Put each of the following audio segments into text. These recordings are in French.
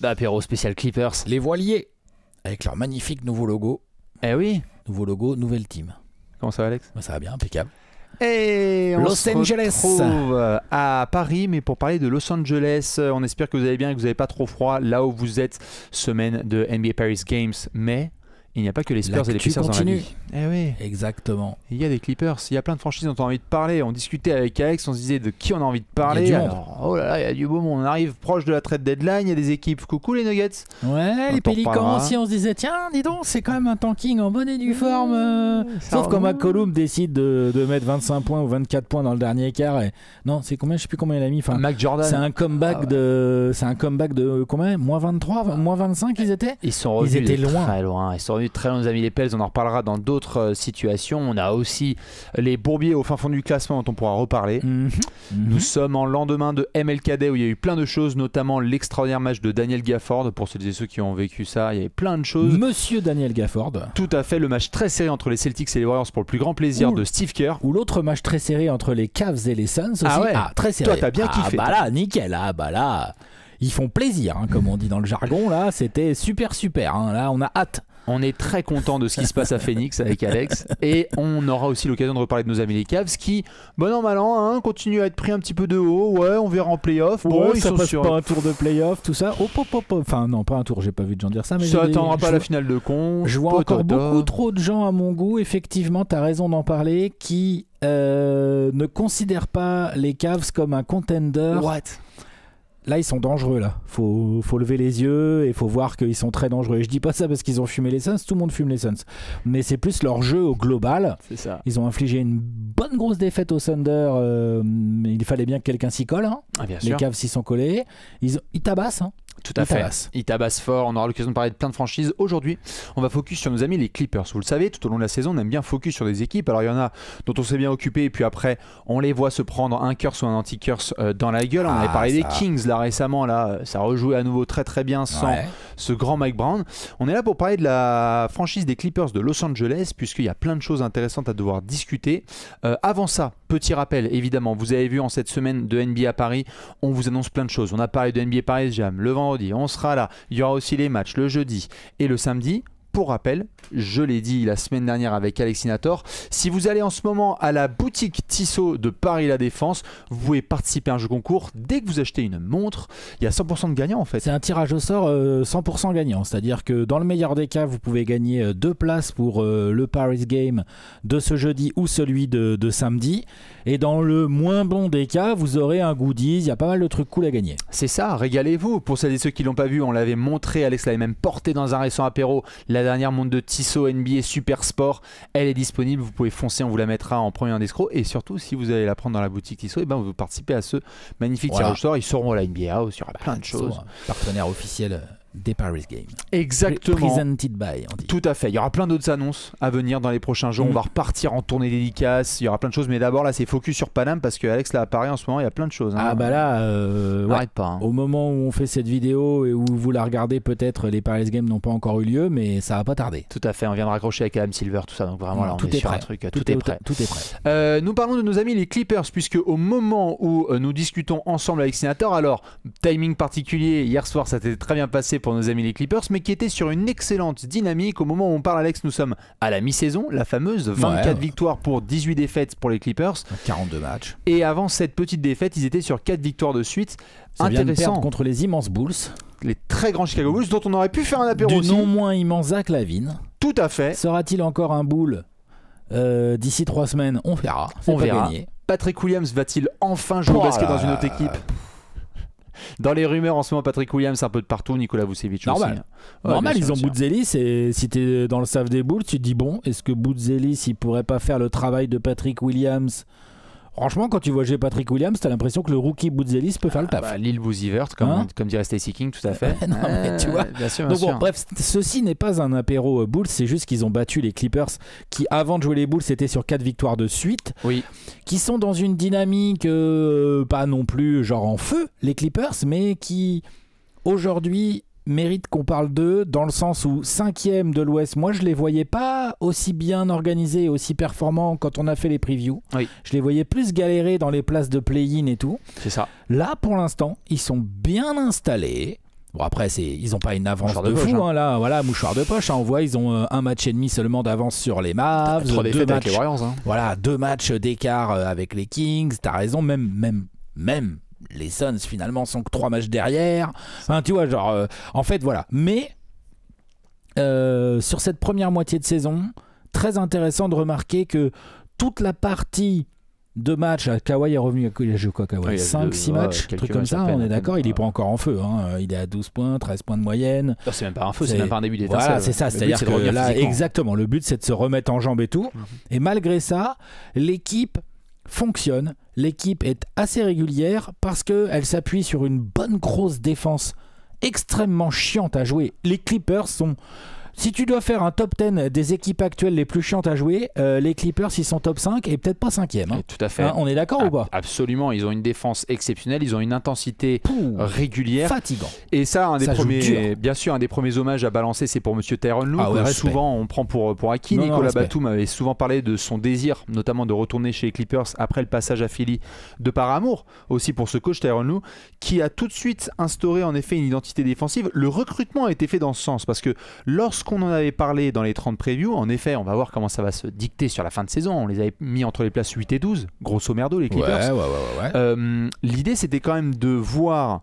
d'apéro spécial Clippers. Les voiliers, avec leur magnifique nouveau logo. Eh oui. Nouveau logo, nouvelle team. Comment ça va, Alex? Ça va bien, impeccable. Et on Los se Angeles. retrouve à Paris, mais pour parler de Los Angeles, on espère que vous allez bien et que vous n'avez pas trop froid là où vous êtes. Semaine de NBA Paris Games, mais il n'y a pas que les Spurs et les Pacers dans la vie. Eh oui. Exactement. Il y a des Clippers, il y a plein de franchises dont on a envie de parler. On discutait avec Alex, on se disait de qui on a envie de parler. Il y a du monde. Alors, oh là là, il y a du beau monde. On arrive proche de la trade deadline, il y a des équipes. Coucou les Nuggets. Ouais, les Pélicans aussi, on se disait, tiens, dis donc, c'est quand même un tanking en bonne et due forme. Sauf quand McCollum décide de mettre 25 points ou 24 points dans le dernier quart. Et... Non, c'est combien? Je sais plus combien il a mis. Enfin, Mac Jordan. C'est un comeback de combien? Moins 23, moins 25 ils étaient? Ils sont revenus étaient loin. Très loin. Ils sont revenus très loin, nos amis les Pels. On en reparlera dans d'autres situations. On a aussi les Bourbiers au fin fond du classement dont on pourra reparler. Nous sommes en lendemain de MLKD où il y a eu plein de choses, notamment l'extraordinaire match de Daniel Gafford. Pour ceux et ceux qui ont vécu ça, il y avait plein de choses. Monsieur Daniel Gafford. Tout à fait, le match très serré entre les Celtics et les Warriors pour le plus grand plaisir de Steve Kerr. Ou l'autre match très serré entre les Cavs et les Suns aussi. Ah ouais. Très serré. Toi, t'as bien kiffé. Bah là, nickel. Ah bah là, ils font plaisir, hein, comme on dit dans le jargon. Là, c'était super. Hein. Là, on a hâte. On est très content de ce qui se passe à Phoenix avec Alex et on aura aussi l'occasion de reparler de nos amis les Cavs qui, bon an mal an, hein, continuent à être pris un petit peu de haut. Ouais, on verra en playoff. Bon, ils ça sont passe sur pas un tour de playoff, tout ça. Enfin non, pas un tour. J'ai pas vu de gens dire ça, mais ça attendra pas la finale de con. Je vois encore beaucoup trop de gens à mon goût. Effectivement, t'as raison d'en parler, qui ne considèrent pas les Cavs comme un contender. What? Là, ils sont dangereux, là. Faut lever les yeux et faut voir qu'ils sont très dangereux. Et je dis pas ça parce qu'ils ont fumé les Suns, tout le monde fume les Suns. Mais c'est plus leur jeu au global. C'est ça. Ils ont infligé une bonne grosse défaite au Thunder. Mais il fallait bien que quelqu'un s'y colle. Hein. Ah, bien les sûr. Cavs s'y sont collés. Ils tabassent. Hein. Tout à fait. Ils tabassent fort. On aura l'occasion de parler de plein de franchises. Aujourd'hui, on va focus sur nos amis les Clippers. Vous le savez, tout au long de la saison, on aime bien focus sur des équipes. Alors, il y en a dont on s'est bien occupé. Et puis après, on les voit se prendre un curse ou un anti-curse dans la gueule. On avait parlé des Kings là récemment. Là, ça rejouait à nouveau très bien sans ce grand Mike Brown. On est là pour parler de la franchise des Clippers de Los Angeles, puisqu'il y a plein de choses intéressantes à devoir discuter. Avant ça, petit rappel, évidemment, vous avez vu en cette semaine de NBA Paris, on vous annonce plein de choses. On a parlé de NBA Paris Jam le vendredi, on sera là. Il y aura aussi les matchs le jeudi et le samedi. Pour rappel, je l'ai dit la semaine dernière avec Alexinator, si vous allez en ce moment à la boutique Tissot de Paris La Défense, vous pouvez participer à un jeu concours. Dès que vous achetez une montre, il y a 100% de gagnants en fait. C'est un tirage au sort 100% gagnant, c'est-à-dire que dans le meilleur des cas, vous pouvez gagner 2 places pour le Paris Game de ce jeudi ou celui de samedi. Et dans le moins bon des cas, vous aurez un goodies, il y a pas mal de trucs cool à gagner. C'est ça, régalez-vous. Pour celles et ceux qui l'ont pas vu, on l'avait montré, Alex l'avait même porté dans un récent apéro, la dernière montre de Tissot NBA Super Sport, elle est disponible, vous pouvez foncer, on vous la mettra en premier escroc. Et surtout, si vous allez la prendre dans la boutique Tissot, vous participez à ce magnifique tirage au sort. Ils seront à la NBA House, il y aura plein de choses. Partenaire officiel des Paris Games. Exactement. Presented by, on dit. Tout à fait. Il y aura plein d'autres annonces à venir dans les prochains jours. On va repartir en tournée dédicace. Il y aura plein de choses. Mais d'abord, là, c'est focus sur Paname parce que Alex, là, à Paris, en ce moment, il y a plein de choses. Hein. Ah, bah là, arrête pas. Hein. Au moment où on fait cette vidéo et où vous la regardez, peut-être les Paris Games n'ont pas encore eu lieu, mais ça va pas tarder. Tout à fait. On vient de raccrocher avec Adam Silver, tout ça. Donc vraiment, là, on est sur un truc. Tout est prêt. Tout est prêt. Nous parlons de nos amis les Clippers, puisque au moment où nous discutons ensemble avec Sénateur, alors, timing particulier, hier soir, ça s'était très bien passé pour nos amis les Clippers, mais qui était sur une excellente dynamique. Au moment où on parle, Alex, nous sommes à la mi-saison, la fameuse 24 victoires pour 18 défaites pour les Clippers. 42 matchs. Et avant cette petite défaite, ils étaient sur 4 victoires de suite. Ça vient de perdre contre les immenses Bulls. Les très grands Chicago Bulls, dont on aurait pu faire un apéro aussi. Du non moins immense Zach LaVine. Tout à fait. Sera-t-il encore un Bull d'ici 3 semaines? On verra. On verra. Gagné. Patrick Williams va-t-il enfin jouer au basket dans une autre équipe? Dans les rumeurs en ce moment, Patrick Williams un peu de partout, Nicolas Vucevic normal. aussi. Ouais, normal, ils ont Boudzelis et si tu es dans le staff des Bulls, tu te dis bon, est-ce que Boudzelis il pourrait pas faire le travail de Patrick Williams? Franchement, quand tu vois jouer Patrick Williams, t'as l'impression que le rookie Boudzelis peut faire le taf. Lil Boozy Vert, comme dirait Stacey King, tout à fait. Non, mais tu vois. Bien sûr, donc bon, bref, ceci n'est pas un apéro Bulls, c'est juste qu'ils ont battu les Clippers qui, avant de jouer les Bulls, étaient sur 4 victoires de suite. Oui. Qui sont dans une dynamique pas non plus genre en feu, les Clippers, mais qui aujourd'hui mérite qu'on parle d'eux dans le sens où 5e de l'Ouest, moi je les voyais pas aussi bien organisés, aussi performants quand on a fait les previews. Oui. Je les voyais plus galérer dans les places de play-in et tout. C'est ça. Là pour l'instant, ils sont bien installés. Bon, après, ils n'ont pas une avance Mouchoir de de poche, fou, hein. Là, voilà, mouchoir de poche. On voit, ils ont un match et demi seulement d'avance sur les Mavs. 3 2 défaites avec matchs, les Warriors. Hein. voilà, 2 matchs d'écart avec les Kings. T'as raison, même les Suns finalement sont que 3 matchs derrière. Enfin, tu vois, genre, en fait, voilà. Mais sur cette première moitié de saison, très intéressant de remarquer que toute la partie de matchs, Kawhi est revenu, il a joué quoi Kawhi, 5-6 matchs, truc comme ça, on est d'accord, il est pas encore en feu, hein. Il est à 12 points, 13 points de moyenne. C'est même pas un feu, c'est même pas un début d'étincelle. Voilà, c'est ça, c'est-à-dire que là, exactement, le but c'est de se remettre en jambes et tout. Et malgré ça, l'équipe fonctionne, l'équipe est assez régulière parce qu'elle s'appuie sur une bonne grosse défense extrêmement chiante à jouer. Les Clippers sont... Si tu dois faire un top 10 des équipes actuelles les plus chiantes à jouer, les Clippers ils sont top 5 et peut-être pas 5e. Hein. Tout à fait. Hein, on est d'accord ou pas? Absolument, ils ont une défense exceptionnelle, ils ont une intensité régulière. Fatigant. Et ça, bien sûr, un des premiers hommages à balancer, c'est pour Monsieur Tyronn Lue. Souvent, on prend pour acquis. Nicolas Batum avait souvent parlé de son désir, notamment de retourner chez les Clippers après le passage à Philly, de par amour aussi pour ce coach Tyronn Lue, qui a tout de suite instauré en effet une identité défensive. Le recrutement a été fait dans ce sens, parce que lorsqu'on en avait parlé dans les 30 previews, en effet, on va voir comment ça va se dicter sur la fin de saison. On les avait mis entre les places 8 et 12, grosso merdo, les Clippers. L'idée, c'était quand même de voir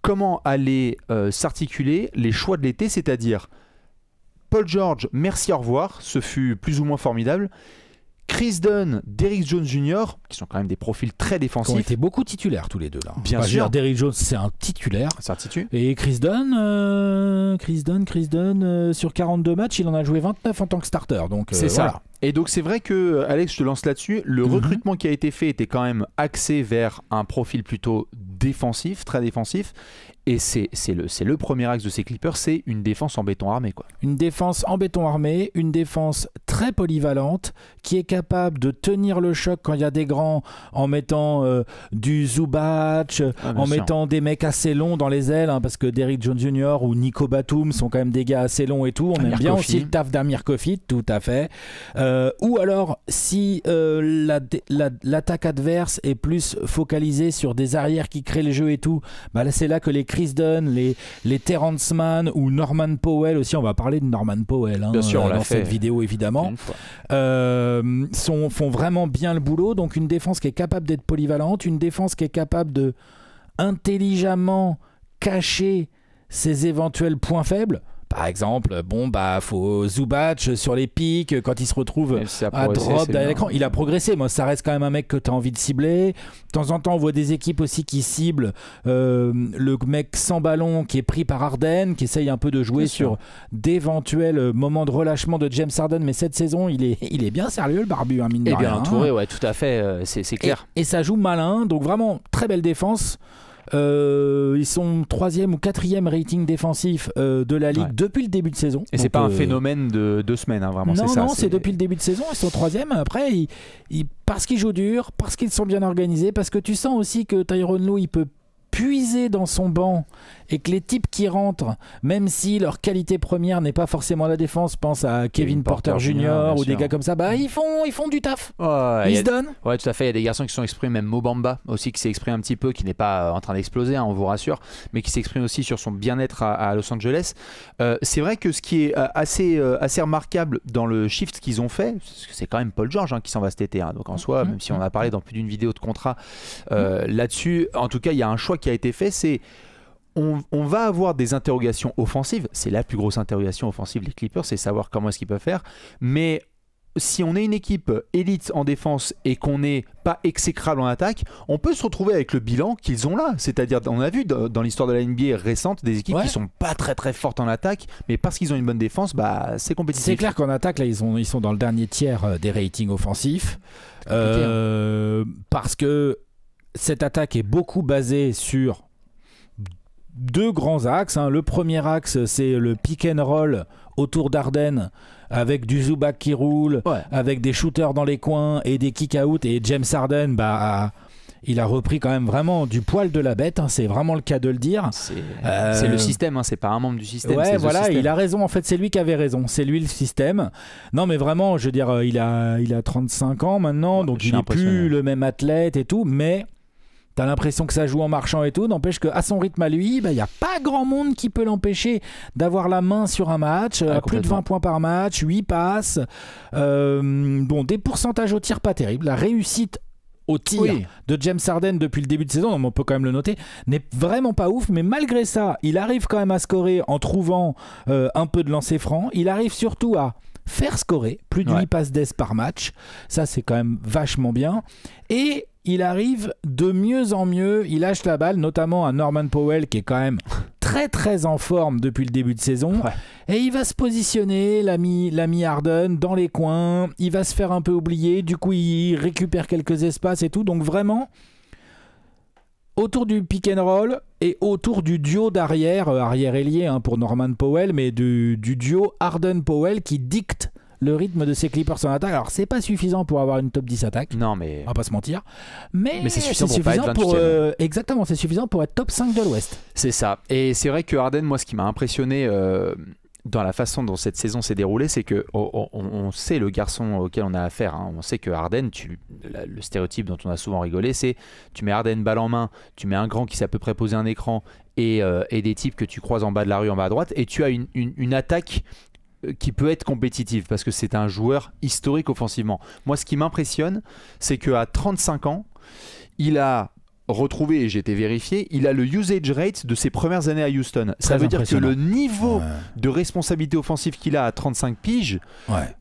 comment allaient s'articuler les choix de l'été, c'est-à-dire Paul George, merci, au revoir, ce fut plus ou moins formidable. Chris Dunn, Derrick Jones Jr., qui sont quand même des profils très défensifs. Qui ont été beaucoup titulaires tous les deux là. Bien sûr. Derrick Jones, c'est un titulaire. Certitude. Et Chris Dunn, sur 42 matchs, il en a joué 29 en tant que starter. Donc c'est ça. Voilà. Et donc c'est vrai que, Alex, je te lance là-dessus, le recrutement qui a été fait était quand même axé vers un profil plutôt défensif, très défensif. Et c'est le premier axe de ces Clippers, c'est une défense en béton armé, quoi. Une défense en béton armé, une défense très polyvalente, qui est capable de tenir le choc quand il y a des grands, en mettant du Zubac, en mettant des mecs assez longs dans les ailes, hein, parce que Derrick Jones Jr. ou Nico Batum sont quand même des gars assez longs et tout. On aime bien aussi le taf d'Amir Kofi, tout à fait. Ou alors, si l'attaque adverse est plus focalisée sur des arrières qui créent le jeu et tout, bah là, c'est là que les Chris Dunn, les Terrence Mann ou Norman Powell aussi, on va parler de Norman Powell hein, bien sûr, on l'a dans fait cette vidéo évidemment, font vraiment bien le boulot. Donc une défense qui est capable d'être polyvalente, une défense qui est capable de intelligemment cacher ses éventuels points faibles. Par exemple, faut Zubac sur les pics quand il se retrouve à drop derrière l'écran. Il a progressé, moi ça reste quand même un mec que tu as envie de cibler. De temps en temps, on voit des équipes aussi qui ciblent le mec sans ballon qui est pris par Harden, qui essaye un peu de jouer sur d'éventuels moments de relâchement de James Harden. Mais cette saison, il est bien sérieux, le barbu, hein, mine de rien. Et bien entouré, ouais, tout à fait, c'est clair. Et ça joue malin, donc vraiment très belle défense. Ils sont 3e ou 4e rating défensif de la ligue depuis le début de saison. Et c'est pas un phénomène de 2 semaines, hein, vraiment. Non, c'est depuis le début de saison. Ils sont 3e. Après, parce qu'ils jouent dur, parce qu'ils sont bien organisés, parce que tu sens aussi que Tyronn Lue, il peut puiser dans son banc et que les types qui rentrent, même si leur qualité première n'est pas forcément la défense, pense à Kevin Porter Jr. ou des gars comme ça, ils font du taf. Ils se donnent. Ouais, tout à fait. Il y a des garçons qui sont exprimés, même Mo Bamba aussi, qui s'est exprimé un petit peu, qui n'est pas en train d'exploser, hein, on vous rassure, mais qui s'exprime aussi sur son bien-être à Los Angeles. C'est vrai que ce qui est assez remarquable dans le shift qu'ils ont fait, c'est quand même Paul George qui s'en va cet été. Hein, donc en soi, même si on a parlé dans plus d'une vidéo de contrat là-dessus, en tout cas, il y a un choix qui a été fait, c'est on va avoir des interrogations offensives. C'est la plus grosse interrogation offensive des Clippers, c'est savoir comment est-ce qu'ils peuvent faire. Mais si on est une équipe élite en défense et qu'on n'est pas exécrable en attaque, on peut se retrouver avec le bilan qu'ils ont là. C'est-à-dire, on a vu dans l'histoire de la NBA récente des équipes qui sont pas très très fortes en attaque, mais parce qu'ils ont une bonne défense, c'est compétitif. C'est clair qu'en attaque, là, ils sont dans le dernier tiers des ratings offensifs. Parce que cette attaque est beaucoup basée sur 2 grands axes. Le premier axe, c'est le pick and roll autour d'Harden avec du Zubac qui roule, avec des shooters dans les coins et des kick-out. Et James Harden, il a repris quand même vraiment du poil de la bête. C'est vraiment le cas de le dire. C'est le système, c'est pas un membre du système. Ouais, voilà, il a raison. En fait, c'est lui qui avait raison. C'est lui le système. Non, mais vraiment, je veux dire, il a 35 ans maintenant, donc il n'est plus le même athlète et tout, mais T'as l'impression que ça joue en marchant et tout, n'empêche qu'à son rythme à lui, il n'y a pas grand monde qui peut l'empêcher d'avoir la main sur un match, plus de 20 points par match, 8 passes, des pourcentages au tir pas terribles, la réussite au tir de James Harden depuis le début de saison, on peut quand même le noter, n'est vraiment pas ouf, mais malgré ça, il arrive quand même à scorer en trouvant un peu de lancer franc, il arrive surtout à faire scorer plus de 8 passes d'aise par match, ça c'est quand même vachement bien, et il arrive de mieux en mieux, il lâche la balle, notamment à Norman Powell qui est quand même très très en forme depuis le début de saison, et il va se positionner, l'ami Harden, dans les coins, il va se faire un peu oublier, du coup il récupère quelques espaces et tout, donc vraiment autour du pick and roll et autour du duo d'arrière, arrière-ailier pour Norman Powell, mais du duo Harden-Powell qui dicte le rythme de ces Clippers en attaque. Alors c'est pas suffisant pour avoir une top 10 attaque, non mais on va pas se mentir, mais c'est suffisant pour exactement, c'est suffisant pour être top 5 de l'Ouest. C'est ça, et c'est vrai que Harden, moi ce qui m'a impressionné dans la façon dont cette saison s'est déroulée, c'est que on sait le garçon auquel on a affaire, on sait que Harden, le stéréotype dont on a souvent rigolé, c'est tu mets Harden balle en main, tu mets un grand qui sait à peu près poser un écran et des types que tu croises en bas de la rue, en bas à droite, et tu as une attaque qui peut être compétitive parce que c'est un joueur historique offensivement. Moi, ce qui m'impressionne, c'est qu'à 35 ans, il a retrouvé, et j'ai été vérifié, il a le usage rate de ses premières années à Houston. Ça veut dire que le niveau de responsabilité offensive qu'il a à 35 piges,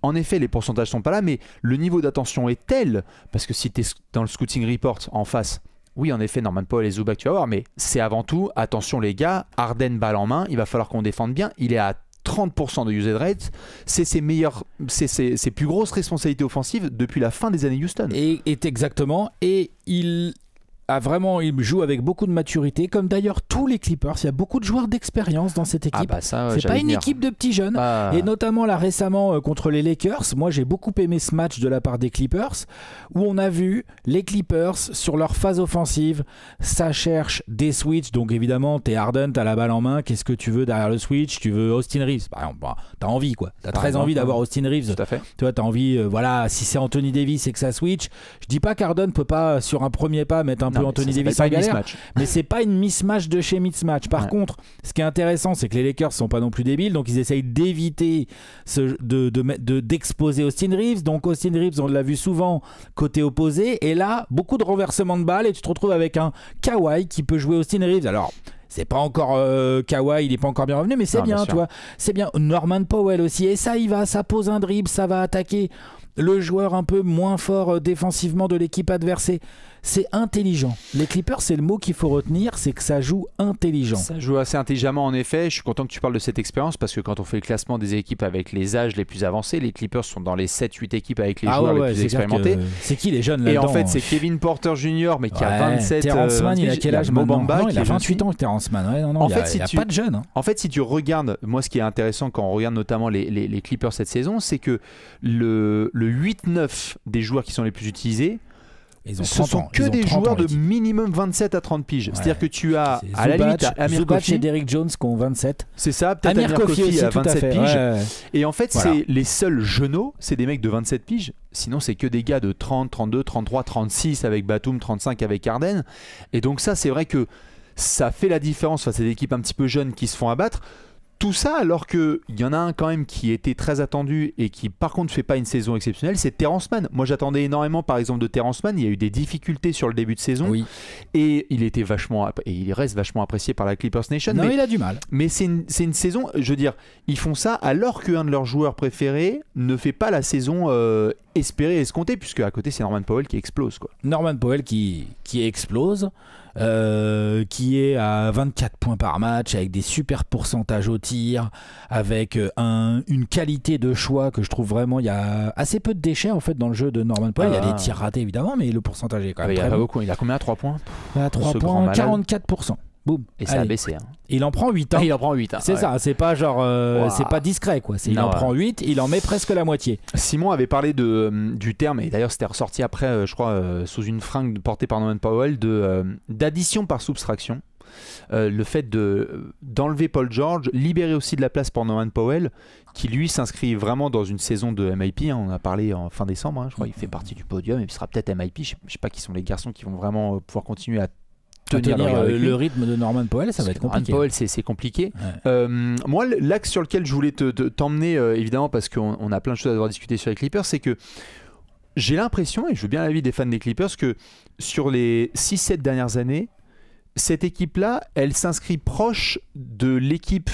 en effet, les pourcentages sont pas là, mais le niveau d'attention est tel, parce que si tu es dans le scouting report en face, oui, en effet, Norman Powell et Zubac, tu vas voir, mais c'est avant tout, attention les gars, Harden balle en main, il va falloir qu'on défende bien, il est à 30% de usage rate, c'est ses plus grosses responsabilités offensives depuis la fin des années Houston. Et exactement, et il joue avec beaucoup de maturité, comme d'ailleurs tous les Clippers. Il y a beaucoup de joueurs d'expérience dans cette équipe. C'est pas une équipe de petits jeunes. Et notamment là récemment contre les Lakers, moi j'ai beaucoup aimé ce match de la part des Clippers, où on a vu les Clippers sur leur phase offensive, ça cherche des switches. Donc évidemment, t'es Harden, t'as la balle en main, qu'est-ce que tu veux derrière le switch? Tu veux Austin Reeves, par exemple. T'as envie quoi. T'as très envie d'avoir Austin Reeves. Tout à fait. Tu vois, t'as envie, si c'est Anthony Davis et que ça switch, je dis pas qu'Harden peut pas sur un premier pas mettre un peu Anthony Davis en galère, mais c'est pas une mismatch de chez mismatch. Par contre, ce qui est intéressant, c'est que les Lakers sont pas non plus débiles, donc ils essayent d'éviter d'exposer Austin Reeves. Donc Austin Reeves, on l'a vu souvent côté opposé, et là beaucoup de renversements de balles et tu te retrouves avec un Kawhi qui peut jouer Austin Reeves. Alors c'est pas encore Kawhi, il est pas encore bien revenu, mais c'est bien, tu vois, c'est bien. Norman Powell aussi, et ça pose un dribble, ça va attaquer le joueur un peu moins fort défensivement de l'équipe adversaire. C'est intelligent. Les Clippers, c'est le mot qu'il faut retenir, c'est que ça joue intelligent. Ça joue assez intelligemment en effet. Je suis content que tu parles de cette expérience parce que quand on fait le classement des équipes avec les âges les plus avancés, les Clippers sont dans les 7-8 équipes avec les joueurs les plus expérimentés. C'est qui les jeunes là-dedans? Et en fait, c'est Kevin Porter Jr. mais qui a 27 Terrence Mann, il a quel âge maintenant? Non, il a 28 ans, Terrence Mann. En fait, il n'y a pas de jeunes. En fait, si tu regardes, moi ce qui est intéressant quand on regarde notamment les Clippers cette saison, c'est que le 8-9 des joueurs qui sont les plus utilisés, ce sont que des joueurs de minimum 27 à 30 piges. C'est-à-dire que tu as à la limite Amir Kofi et Derrick Jones qui ont 27. C'est ça, peut-être Amir Kofi à 27 piges. Et en fait, c'est les seuls genoux, c'est des mecs de 27 piges. Sinon, c'est que des gars de 30, 32, 33, 36 avec Batum, 35 avec Harden. Et donc ça, c'est vrai que ça fait la différence face à des équipes un petit peu jeunes qui se font abattre. Tout ça alors qu'il y en a un quand même qui était très attendu et qui par contre fait pas une saison exceptionnelle, c'est Terrence Mann. Moi j'attendais énormément par exemple de Terrence Mann, il y a eu des difficultés sur le début de saison et il reste vachement apprécié par la Clippers Nation. Non, mais il a du mal. Mais c'est une saison, je veux dire, ils font ça alors qu'un de leurs joueurs préférés ne fait pas la saison espérée et escomptée, puisque à côté c'est Norman Powell qui explose quoi. Norman Powell qui explose. Qui est à 24 points par match avec des super pourcentages au tir, avec une qualité de choix que je trouve vraiment, il y a assez peu de déchets en fait dans le jeu de Norman Powell. Il y a des tirs ratés évidemment, mais le pourcentage est quand même très bon. Beaucoup. Il a combien à 3 points? À 3 points, 44%. Boum. Et ça a baissé. Hein. Il en prend 8. Hein. Il en prend 8. Hein. C'est ça, c'est pas genre. C'est pas discret quoi. Il en prend 8, il en met presque la moitié. Simon avait parlé du terme, et d'ailleurs c'était ressorti après, je crois, sous une fringue portée par Norman Powell, d'addition par soustraction. Le fait d'enlever Paul George, libérer aussi de la place pour Norman Powell, qui lui s'inscrit vraiment dans une saison de MIP. Hein, on a parlé en fin décembre, hein, je crois qu'il fait partie du podium et il sera peut-être MIP. Je sais pas qui sont les garçons qui vont vraiment pouvoir continuer à tenir le regard avec lui. le rythme de Norman Powell, ça va être compliqué. Norman Powell, c'est compliqué. Ouais. Moi, l'axe sur lequel je voulais t'emmener, évidemment, parce qu'on a plein de choses à devoir discuter sur les Clippers, c'est que j'ai l'impression, et je veux bien l'avis des fans des Clippers, que sur les 6-7 dernières années, cette équipe-là, elle s'inscrit proche de l'équipe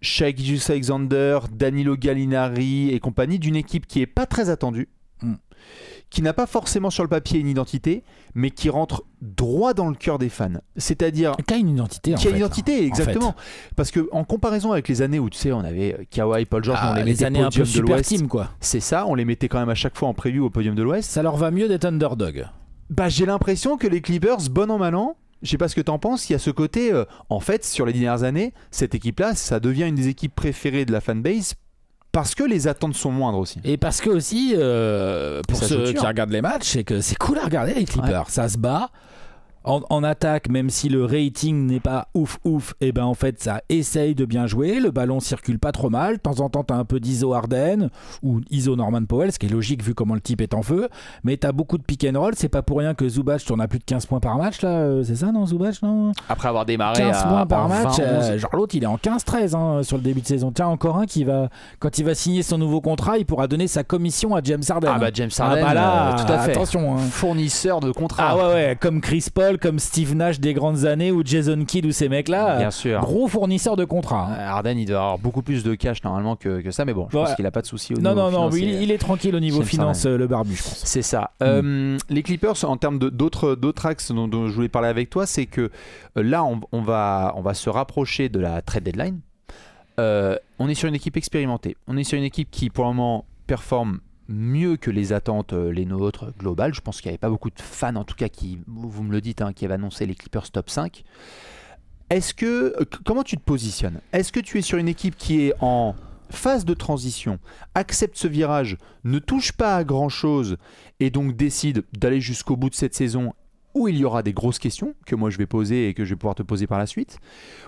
Shai Gilgeous-Alexander, Danilo Gallinari et compagnie, d'une équipe qui n'est pas très attendue, qui n'a pas forcément sur le papier une identité, mais qui rentre droit dans le cœur des fans. C'est-à-dire... Qui a une identité, Qui a une identité, exactement. Parce qu'en comparaison avec les années où, tu sais, on avait Kawhi, Paul George, on les mettait années un peu podium de super l'Ouest. team, quoi. C'est ça, on les mettait quand même à chaque fois en preview au podium de l'Ouest. Ça leur va mieux d'être underdog. Bah, j'ai l'impression que les Clippers, bon an mal an, je sais pas ce que t'en penses, il y a ce côté, en fait, sur les dernières années, cette équipe-là, ça devient une des équipes préférées de la fanbase parce que les attentes sont moindres aussi. Et parce que aussi, pour ceux qui regardent les matchs, c'est que c'est cool à regarder les Clippers. Ouais. Ça se bat. En attaque, même si le rating n'est pas ouf, et ben en fait ça essaye de bien jouer, le ballon circule pas trop mal, de temps en temps t'as un peu d'ISO Harden ou ISO Norman Powell, ce qui est logique vu comment le type est en feu, mais t'as beaucoup de pick and roll, c'est pas pour rien que Zubac tourne à plus de 15 points par match là, c'est ça non Zubac non Après avoir démarré 15 points par match, 20, genre l'autre il est en 15-13 hein, sur le début de saison, tiens encore un qui va, quand il va signer son nouveau contrat, il pourra donner sa commission à James Harden. Ah bah James Harden, là, tout à fait. Attention. Hein. Fournisseur de contrats. Ah ouais, comme Chris Paul, comme Steve Nash des grandes années ou Jason Kidd ou ces mecs-là, bien sûr. Gros fournisseur de contrats. Harden, il doit avoir beaucoup plus de cash normalement que ça, mais bon, je pense qu'il n'a pas de souci au niveau financier. Non, il est tranquille au niveau finance, le barbu, je pense. C'est ça. Les Clippers, en termes d'autres axes dont je voulais parler avec toi, c'est que là, on va se rapprocher de la trade deadline. On est sur une équipe expérimentée. On est sur une équipe qui, pour le moment, performe mieux que les attentes, les nôtres, globales. Je pense qu'il n'y avait pas beaucoup de fans, en tout cas, qui, vous me le dites, qui avaient annoncé les Clippers top 5. Comment tu te positionnes? Est-ce que tu es sur une équipe qui est en phase de transition, accepte ce virage, ne touche pas à grand-chose et donc décide d'aller jusqu'au bout de cette saison où il y aura des grosses questions que moi je vais poser et que je vais pouvoir te poser par la suite,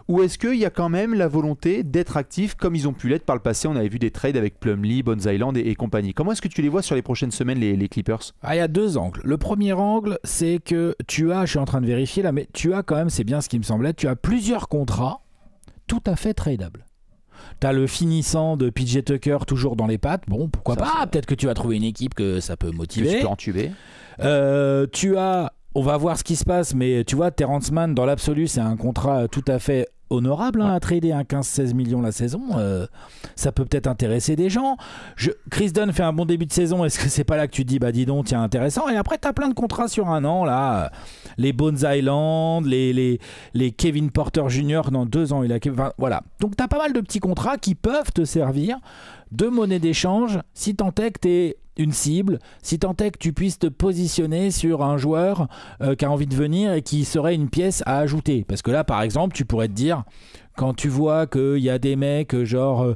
ou est-ce qu'il y a quand même la volonté d'être actif comme ils ont pu l'être par le passé? On avait vu des trades avec Plumlee, Bones Island et compagnie. Comment est-ce que tu les vois sur les prochaines semaines, les Clippers? Il y a deux angles. Le premier angle, c'est que je suis en train de vérifier là, mais tu as quand même, c'est bien ce qui me semblait, tu as plusieurs contrats tout à fait tradables. T'as le finissant de PJ Tucker toujours dans les pattes. Bon, pourquoi pas? Peut-être que tu vas trouver une équipe que ça peut motiver. Que tu peux entuber. Tu as... On va voir ce qui se passe, mais tu vois, Terrence Mann, dans l'absolu, c'est un contrat tout à fait honorable à trader, 15-16 millions la saison. Ça peut peut-être intéresser des gens. Chris Dunn fait un bon début de saison. Est-ce que c'est pas là que tu te dis, bah dis donc, tiens, intéressant? Et après, tu as plein de contrats sur un an, là. Les Bones Island, les Kevin Porter Jr. dans 2 ans. Voilà. Donc, tu as pas mal de petits contrats qui peuvent te servir de monnaie d'échange si tant est que tu es une cible, si tant est que tu puisses te positionner sur un joueur qui a envie de venir et qui serait une pièce à ajouter. Parce que là, par exemple, tu pourrais te dire, quand tu vois qu'il y a des mecs genre...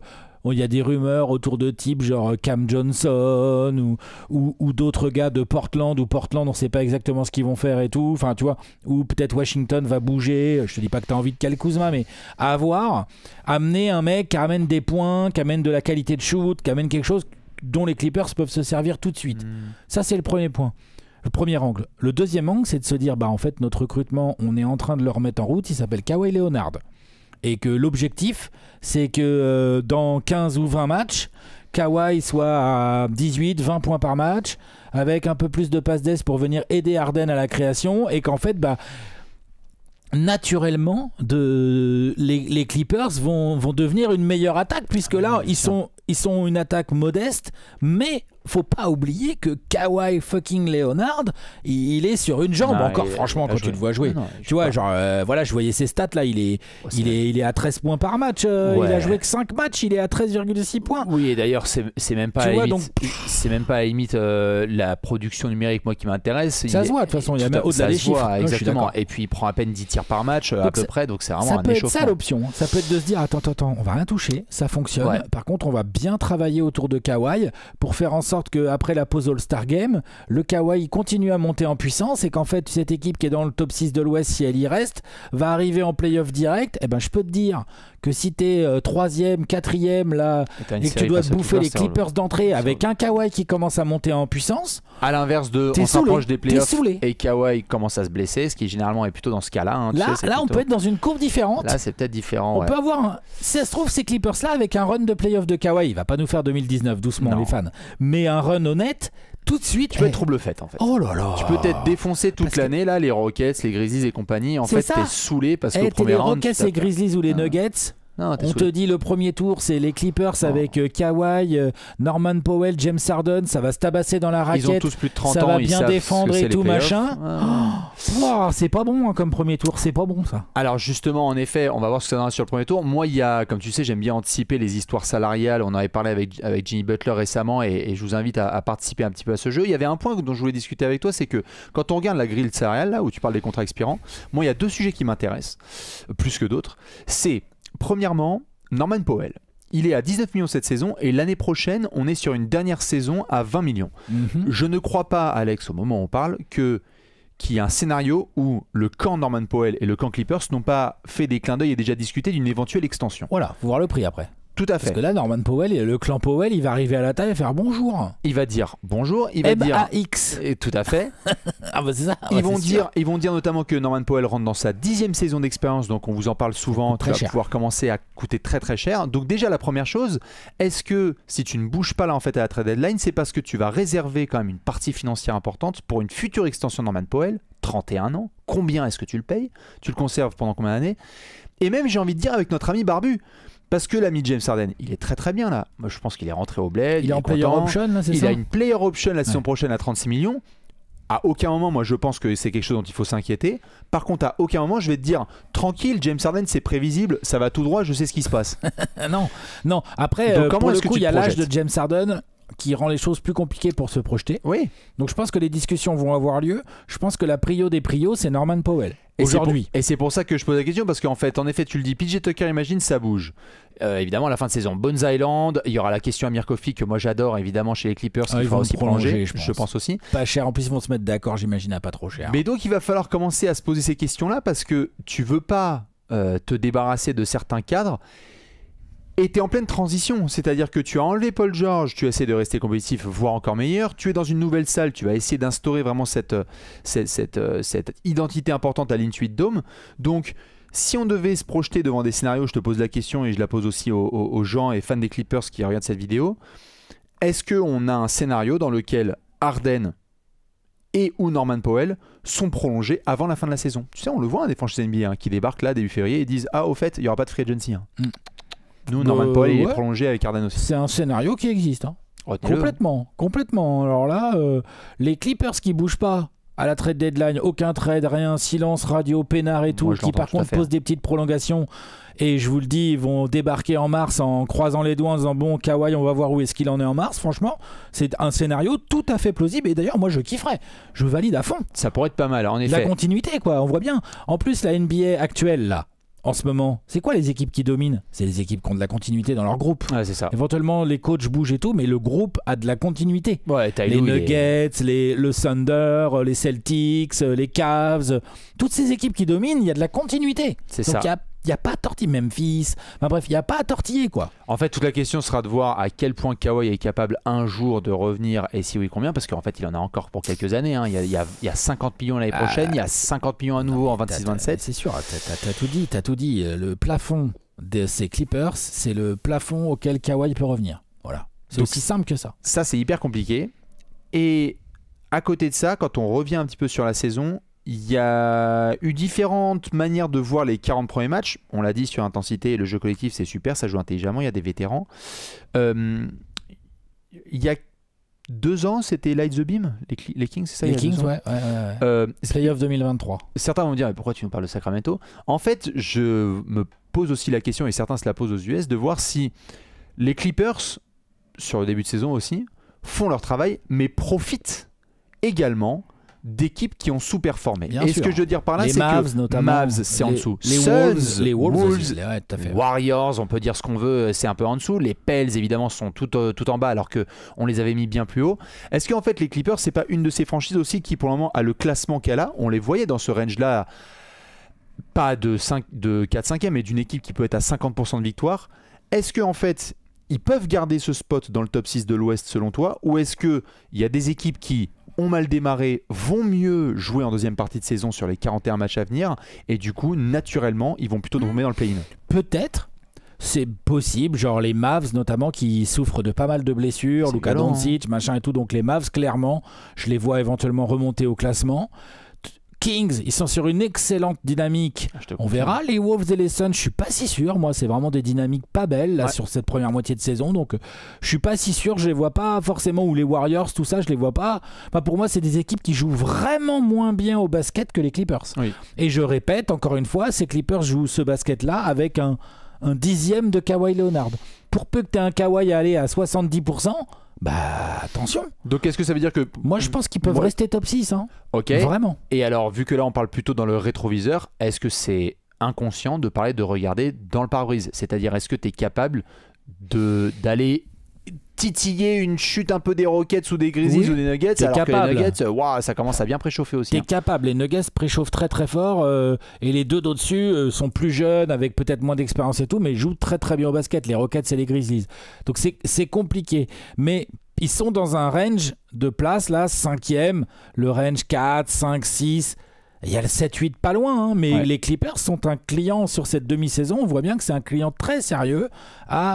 il y a des rumeurs autour de types genre Cam Johnson ou d'autres gars de Portland, on ne sait pas exactement ce qu'ils vont faire et tout, enfin tu vois, ou peut-être Washington va bouger, je te dis pas que tu as envie de Kyle Kuzma, mais à voir, amener un mec qui amène des points, qui amène de la qualité de shoot, qui amène quelque chose dont les Clippers peuvent se servir tout de suite. Ça, c'est le premier point. Le premier angle. Le deuxième angle, c'est de se dire, en fait, notre recrutement, on est en train de le remettre en route, il s'appelle Kawhi Leonard. Et que l'objectif, c'est que dans 15 ou 20 matchs, Kawhi soit à 18, 20 points par match, avec un peu plus de passes d'ess pour venir aider Harden à la création, et qu'en fait, naturellement, les Clippers vont devenir une meilleure attaque, puisque là, ils sont une attaque modeste, mais faut pas oublier que Kawhi fucking Leonard, il est sur une jambe encore, franchement, quand tu le vois jouer. Tu vois, voilà, je voyais ses stats là, il est à 13 points par match. Il a joué que 5 matchs, il est à 13,6 points. Oui, et d'ailleurs, c'est même pas à la limite, c'est même pas à la limite la production numérique, moi, qui m'intéresse. Ça se voit, de toute façon, il y a même au-delà des chiffres. Exactement. Et puis, il prend à peine 10 tirs par match, à peu près, donc c'est vraiment un échauffement. Ça peut être ça l'option. Ça peut être de se dire, attends, on va rien toucher, ça fonctionne. Ouais. Par contre, on va bien travailler autour de Kawhi pour faire en sorte qu'après la pause All-Star Game, le Kawhi continue à monter en puissance et qu'en fait cette équipe qui est dans le top 6 de l'Ouest, si elle y reste, va arriver en play-off direct. Je peux te dire que si t'es 3e, 4e là, et que tu dois te bouffer les Clippers d'entrée avec un Kawhi qui commence à monter en puissance. À l'inverse de, on s'approche des playoffs et Kawhi commence à se blesser, ce qui généralement est plutôt dans ce cas-là. Hein, là, on peut être dans une courbe différente. Là, c'est peut-être différent. On peut avoir, si ça se trouve, ces Clippers-là, avec un run de playoff de Kawhi, il va pas nous faire 2019, doucement les fans, mais un run honnête. Tout de suite, tu peux être trouble fête en fait. Oh là là. Tu peux t'être défoncé toute l'année là, les Rockets, les Grizzlies et compagnie. En fait, t'es saoulé parce qu'au premier round, les Rockets, les Grizzlies ou les Nuggets. Non, on te dit le premier tour c'est les Clippers avec Kawhi, Norman Powell, James Harden, ça va se tabasser dans la raquette. Ils ont tous plus de 30 ans, ça va bien défendre et tout machin. Ah. C'est pas bon comme premier tour, c'est pas bon ça. Alors justement, en effet, on va voir ce que ça donnera sur le premier tour. Moi, il y a, comme tu sais, j'aime bien anticiper les histoires salariales. On en avait parlé avec Jimmy Butler récemment et je vous invite à participer un petit peu à ce jeu. Il y avait un point dont je voulais discuter avec toi, c'est que quand on regarde la grille salariale là où tu parles des contrats expirants, moi il y a deux sujets qui m'intéressent plus que d'autres. C'est premièrement, Norman Powell. Il est à 19 millions cette saison et l'année prochaine, on est sur une dernière saison à 20 millions. Je ne crois pas, Alex, au moment où on parle, qu'il y ait un scénario où le camp Norman Powell et le camp Clippers n'ont pas fait des clins d'œil et déjà discuté d'une éventuelle extension. Voilà, faut voir le prix après. Tout à fait. Parce que là, Norman Powell, le clan Powell, il va arriver à la table et faire bonjour. Il va dire bonjour, il va dire MAX. Tout à fait. Ah bah c'est ça. Ils vont dire notamment que Norman Powell rentre dans sa 10e saison d'expérience, donc on vous en parle souvent, qui va pouvoir commencer à coûter très très cher. Donc déjà la première chose, est-ce que si tu ne bouges pas là en fait à la trade deadline, c'est parce que tu vas réserver quand même une partie financière importante pour une future extension de Norman Powell, 31 ans. Combien est-ce que tu le payes? Tu le conserves pendant combien d'années? Et même j'ai envie de dire avec notre ami Barbu. Parce que l'ami James Harden, il est très très bien là. Moi je pense qu'il est rentré au bled. Il est en player option là, c'est ça? Il a une player option la saison prochaine à 36 millions. À aucun moment, moi je pense que c'est quelque chose dont il faut s'inquiéter. Par contre, à aucun moment, je vais te dire tranquille, James Harden c'est prévisible, ça va tout droit, je sais ce qui se passe. non. Après, pour le coup, il y a l'âge de James Harden qui rend les choses plus compliquées pour se projeter. Oui. Donc je pense que les discussions vont avoir lieu. Je pense que la prio des prios, c'est Norman Powell. Aujourd'hui. Et c'est pour ça que je pose la question, parce qu'en fait, tu le dis, PJ Tucker, imagine, ça bouge. Évidemment, à la fin de saison, Bones Island, il y aura la question Amir Kofi, que moi j'adore, évidemment, chez les Clippers, qu'il faut aussi prolonger, je pense aussi. Pas cher, en plus ils vont se mettre d'accord, j'imagine, à pas trop cher. Mais donc il va falloir commencer à se poser ces questions-là, parce que tu veux pas te débarrasser de certains cadres. Et tu es en pleine transition, c'est-à-dire que tu as enlevé Paul George, tu essaies de rester compétitif, voire encore meilleur, tu es dans une nouvelle salle, tu vas essayer d'instaurer vraiment cette identité importante à l'Intuit Dome. Donc, si on devait se projeter devant des scénarios, je te pose la question et je la pose aussi aux gens et fans des Clippers qui regardent cette vidéo, est-ce qu'on a un scénario dans lequel Harden et ou Norman Powell sont prolongés avant la fin de la saison? Tu sais, on le voit, des franchises NBA qui débarquent là début février et disent « Ah, au fait, il n'y aura pas de free agency. Nous, Norman Powell, il est prolongé avec Harden aussi. C'est un scénario qui existe. Complètement. Alors là, les Clippers qui bougent pas à la trade deadline, aucun trade, rien, silence radio, peinard et tout, qui par contre posent des petites prolongations. Et je vous le dis, ils vont débarquer en mars en croisant les doigts en disant bon, Kawhi, on va voir où est-ce qu'il en est en mars. Franchement, c'est un scénario tout à fait plausible. Et d'ailleurs, moi, je kifferais. Je valide à fond. Ça pourrait être pas mal, en effet. La continuité, quoi. On voit bien. En plus, la NBA actuelle, là, en ce moment, c'est quoi les équipes qui dominent? C'est les équipes qui ont de la continuité dans leur groupe. Ouais, c'est ça. Éventuellement, les coachs bougent et tout, mais le groupe a de la continuité. Ouais, les Nuggets, le Thunder, les Celtics, les Cavs, toutes ces équipes qui dominent, il y a de la continuité. C'est donc ça. Il n'y a pas à tortiller, Memphis. Enfin bref, il n'y a pas à tortiller, quoi. En fait, toute la question sera de voir à quel point Kawhi est capable un jour de revenir et si oui, combien, parce qu'en fait, il en a encore pour quelques années. Hein. Il y a 50 millions l'année prochaine, il y a 50 millions à nouveau en 26-27. C'est sûr, t'as tout dit. Le plafond de ces Clippers, c'est le plafond auquel Kawhi peut revenir. Voilà. C'est aussi simple que ça. Ça, c'est hyper compliqué. Et à côté de ça, quand on revient un petit peu sur la saison, il y a eu différentes manières de voir les 40 premiers matchs. On l'a dit sur intensité et le jeu collectif, c'est super, ça joue intelligemment, il y a des vétérans. Il y a 2 ans, c'était Light the Beam, les Kings, c'est ça? Les Kings, ouais. Playoff 2023. Certains vont me dire, mais pourquoi tu nous parles de Sacramento? En fait, je me pose aussi la question, et certains se la posent aux US, de voir si les Clippers, sur le début de saison aussi, font leur travail, mais profitent également d'équipes qui ont sous-performé. Et ce que je veux dire par là, c'est que notamment, Mavs, c'est en dessous. Les Wolves, Warriors, on peut dire ce qu'on veut, c'est un peu en dessous. Les Pels, évidemment, sont tout en bas, alors qu'on les avait mis bien plus haut. Est-ce qu'en fait, les Clippers, c'est pas une de ces franchises aussi qui, pour le moment, a le classement qu'elle a? On les voyait dans ce range-là pas de 4-5e, mais d'une équipe qui peut être à 50% de victoire, est-ce qu'en fait, ils peuvent garder ce spot dans le top 6 de l'Ouest selon toi, ou est-ce qu'il y a des équipes qui ont mal démarré, vont mieux jouer en deuxième partie de saison sur les 41 matchs à venir, et du coup, naturellement, ils vont plutôt tomber dans le play-in? Peut-être. C'est possible, genre les Mavs notamment qui souffrent de pas mal de blessures, Luka Doncic, machin et tout, donc les Mavs clairement, je les vois éventuellement remonter au classement. Kings, ils sont sur une excellente dynamique. On verra. Les Wolves et les Suns, je suis pas si sûr. Moi, c'est vraiment des dynamiques pas belles là sur cette première moitié de saison, donc je suis pas si sûr. Je les vois pas forcément, ou les Warriors, tout ça, je les vois pas. Enfin, pour moi, c'est des équipes qui jouent vraiment moins bien au basket que les Clippers. Oui. Et je répète encore une fois, ces Clippers jouent ce basket-là avec un dixième de Kawhi Leonard. Pour peu que tu aies un Kawhi à aller à 70%, bah attention. Donc est-ce que ça veut dire que... Moi je pense qu'ils peuvent rester top 6. Hein. Ok. Vraiment. Et alors, vu que là on parle plutôt dans le rétroviseur, est-ce que c'est inconscient de parler de regarder dans le pare-brise? C'est-à-dire, est-ce que tu es capable d'aller titiller une chute un peu des Rockets ou des Grizzlies ou des Nuggets, alors capable. Que les Nuggets, ça commence à bien préchauffer aussi. T'es capable, les Nuggets préchauffent très très fort et les deux d'au-dessus sont plus jeunes avec peut-être moins d'expérience et tout, mais ils jouent très très bien au basket, les Rockets et les Grizzlies. Donc c'est compliqué, mais ils sont dans un range de place là, 5e, le range 4, 5, 6. Il y a le 7-8 pas loin, hein, mais les Clippers sont un client sur cette demi-saison. On voit bien que c'est un client très sérieux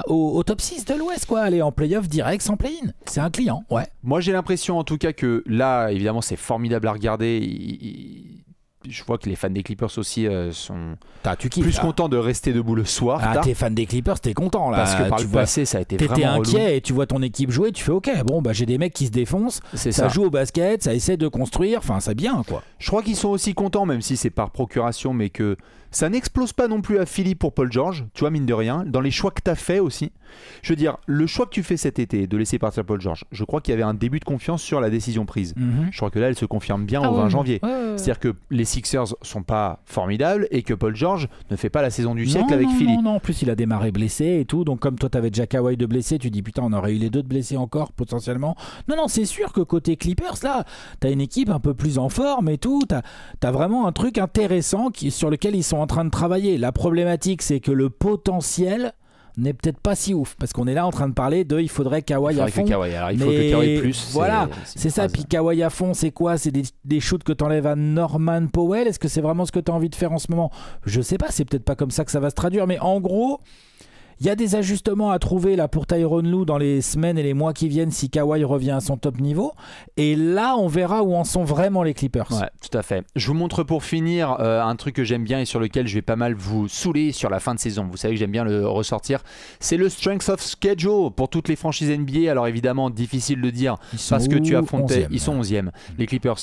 au top 6 de l'Ouest, quoi. Aller en play-off direct sans play-in. C'est un client, ouais. Moi, j'ai l'impression en tout cas que là, évidemment, c'est formidable à regarder. Je vois que les fans des Clippers aussi sont plus contents de rester debout le soir. T'es fan des Clippers, t'es content là. Parce que par le passé, ça a été vraiment relou. T'étais inquiet et tu vois ton équipe jouer, tu fais ok, bon bah j'ai des mecs qui se défoncent, ça joue au basket, ça essaie de construire, enfin c'est bien quoi. Je crois qu'ils sont aussi contents, même si c'est par procuration, mais que ça n'explose pas non plus à Philly pour Paul George, tu vois, mine de rien, dans les choix que tu as fait aussi. Je veux dire, le choix que tu fais cet été de laisser partir Paul George, je crois qu'il y avait un début de confiance sur la décision prise. Je crois que là, elle se confirme bien au 20 janvier. C'est-à-dire que les Sixers sont pas formidables et que Paul George ne fait pas la saison du siècle avec Philly. Non, en plus il a démarré blessé et tout, donc comme toi t'avais déjà Kawhi de blessé, tu dis putain on aurait eu les deux de blessés encore potentiellement. Non, c'est sûr que côté Clippers là, t'as une équipe un peu plus en forme et tout, t'as vraiment un truc intéressant sur lequel ils sont en train de travailler. La problématique c'est que le potentiel n'est peut-être pas si ouf parce qu'on est là en train de parler de il faudrait Kawhi à fond. Il faut que Kawhi plus. Voilà, c'est ça. Puis Kawhi à fond, c'est quoi? C'est des shoots que t'enlèves à Norman Powell. Est-ce que c'est vraiment ce que t'as envie de faire en ce moment? Je sais pas, c'est peut-être pas comme ça que ça va se traduire, mais en gros, il y a des ajustements à trouver là pour Tyronn Lue dans les semaines et les mois qui viennent si Kawhi revient à son top niveau. Et là, on verra où en sont vraiment les Clippers. Ouais, tout à fait. Je vous montre pour finir un truc que j'aime bien et sur lequel je vais pas mal vous saouler sur la fin de saison. Vous savez que j'aime bien le ressortir. C'est le strength of schedule pour toutes les franchises NBA. Alors évidemment, difficile de dire parce que tu affrontais. Ils sont 11e, les Clippers.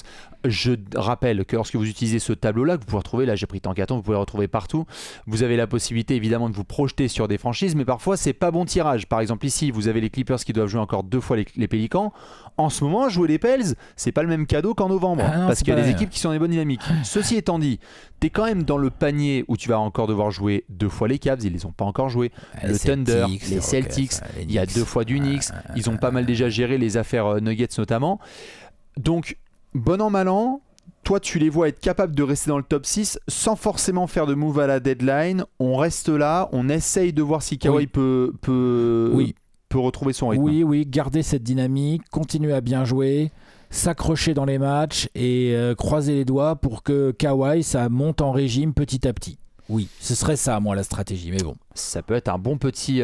Je rappelle que lorsque vous utilisez ce tableau-là, que vous pouvez retrouver, là j'ai pris Tankaton, vous pouvez le retrouver partout. Vous avez la possibilité évidemment de vous projeter sur des franchises, mais parfois c'est pas bon tirage. Par exemple ici, vous avez les Clippers qui doivent jouer encore 2 fois les Pélicans. En ce moment, jouer les Pels, c'est pas le même cadeau qu'en novembre, parce qu'il y a des équipes qui sont dans des bonnes dynamiques. Ceci étant dit, t'es quand même dans le panier où tu vas encore devoir jouer 2 fois les Cavs, ils les ont pas encore joués. Le Thunder, les Celtics, il y a 2 fois du Knicks, ils ont pas mal déjà géré les affaires Nuggets notamment. Donc, bon an, mal an, toi tu les vois être capables de rester dans le top 6 sans forcément faire de move à la deadline. On reste là, on essaye de voir si Kawhi peut retrouver son rythme. Oui, garder cette dynamique, continuer à bien jouer, s'accrocher dans les matchs et croiser les doigts pour que Kawhi ça monte en régime petit à petit. Oui, ce serait ça, moi, la stratégie, mais bon. Ça peut être un bon petit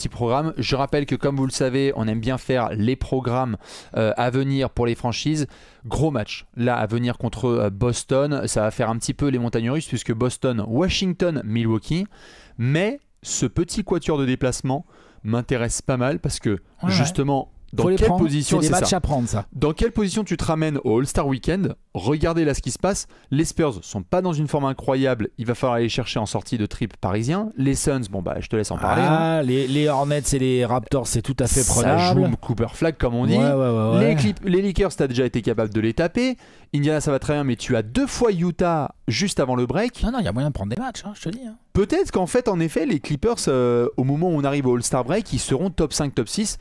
programme. Je rappelle que, comme vous le savez, on aime bien faire les programmes à venir pour les franchises. Gros match, là, à venir contre Boston. Ça va faire un petit peu les montagnes russes, puisque Boston, Washington, Milwaukee. Mais ce petit quatuor de déplacement m'intéresse pas mal, parce que, justement... Dans quelle position, c'est des matchs à prendre, ça. Dans quelle position tu te ramènes au All-Star Weekend? Regardez là ce qui se passe. Les Spurs sont pas dans une forme incroyable. Il va falloir aller chercher en sortie de trip parisien. Les Suns, bon bah je te laisse en parler. Les Hornets et les Raptors, c'est tout à fait prenable. Ça joue Cooper Flag comme on dit. Ouais. Les Lakers, t'as déjà été capable de les taper. Indiana, ça va très bien, mais tu as 2 fois Utah juste avant le break. Non, il y a moyen de prendre des matchs, je te dis. Peut-être qu'en fait, en effet, les Clippers, au moment où on arrive au All-Star break, ils seront top 5, top 6.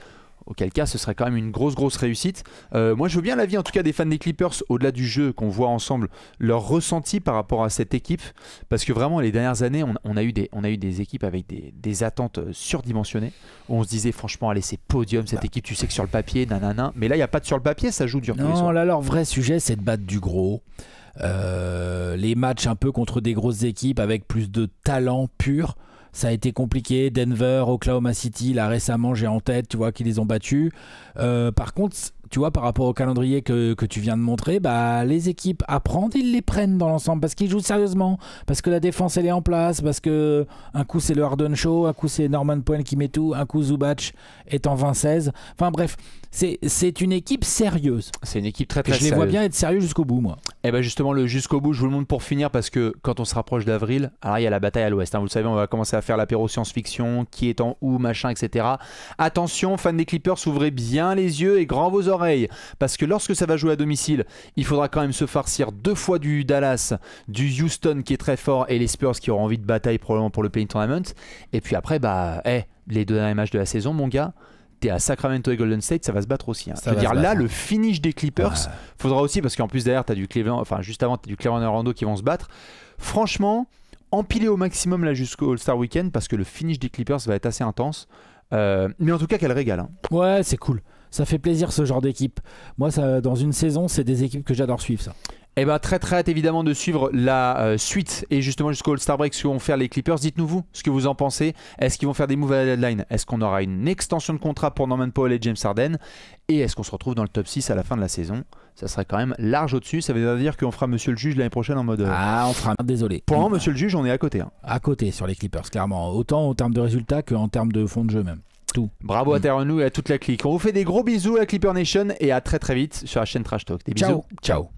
auquel cas ce serait quand même une grosse réussite. Moi je veux bien l'avis en tout cas des fans des Clippers, au-delà du jeu, qu'on voit ensemble leur ressenti par rapport à cette équipe, parce que vraiment les dernières années on a eu des équipes avec des attentes surdimensionnées, où on se disait franchement allez c'est podium cette équipe, tu sais que sur le papier nanana, mais là il n'y a pas de sur le papier, ça joue dur tous les soirs. Non, là leur vrai sujet c'est de battre du gros. Les matchs un peu contre des grosses équipes avec plus de talent pur, ça a été compliqué. Denver, Oklahoma City, là récemment j'ai en tête, tu vois, qu'ils les ont battus. Par contre, tu vois, par rapport au calendrier que tu viens de montrer, bah, les équipes apprennent, ils les prennent dans l'ensemble parce qu'ils jouent sérieusement, parce que la défense elle est en place, parce que un coup c'est le Harden Show, un coup c'est Norman Powell qui met tout, un coup Zubac est en 20-16. Enfin bref, c'est une équipe sérieuse. C'est une équipe très je sérieuse. Les vois bien être sérieux jusqu'au bout, moi. Et ben justement, le jusqu'au bout, je vous le montre pour finir, parce que quand on se rapproche d'avril, alors il y a la bataille à l'ouest. Vous le savez, on va commencer à faire l'apéro science-fiction, qui est en où, machin, etc. Attention, fans des Clippers, ouvrez bien les yeux et grand vos oreilles, parce que lorsque ça va jouer à domicile, il faudra quand même se farcir 2 fois du Dallas, du Houston qui est très fort, et les Spurs qui auront envie de bataille probablement pour le play-in tournament. Et puis après, les 2 derniers matchs de la saison, mon gars, t'es à Sacramento et Golden State, ça va se battre aussi. Je veux dire, là, le finish des Clippers, faudra aussi, parce qu'en plus derrière, t'as du Cleveland, enfin juste avant, t'as du Cleveland et Orlando qui vont se battre. Franchement, empiler au maximum là jusqu'au All-Star Weekend, parce que le finish des Clippers va être assez intense. Mais en tout cas, qu'elle régale. Ouais, c'est cool. Ça fait plaisir ce genre d'équipe. Moi, ça, dans une saison, c'est des équipes que j'adore suivre, ça. Et bah très hâte évidemment de suivre la suite et justement jusqu'au All-Star Break ce que vont faire les Clippers. Dites-nous vous ce que vous en pensez. Est-ce qu'ils vont faire des moves à la deadline? Est-ce qu'on aura une extension de contrat pour Norman Powell et James Harden? Et est-ce qu'on se retrouve dans le top 6 à la fin de la saison? Ça serait quand même large au-dessus. Ça veut dire qu'on fera Monsieur le Juge l'année prochaine en mode... on fera... Désolé. Pour le moment, Monsieur le Juge, on est à côté. À côté sur les Clippers, clairement. Autant en termes de résultats qu'en termes de fond de jeu même. Tout. Bravo à Terre nous et à toute la clique. On vous fait des gros bisous à Clipper Nation et à très vite sur la chaîne Trash Talk. Des bisous. Ciao.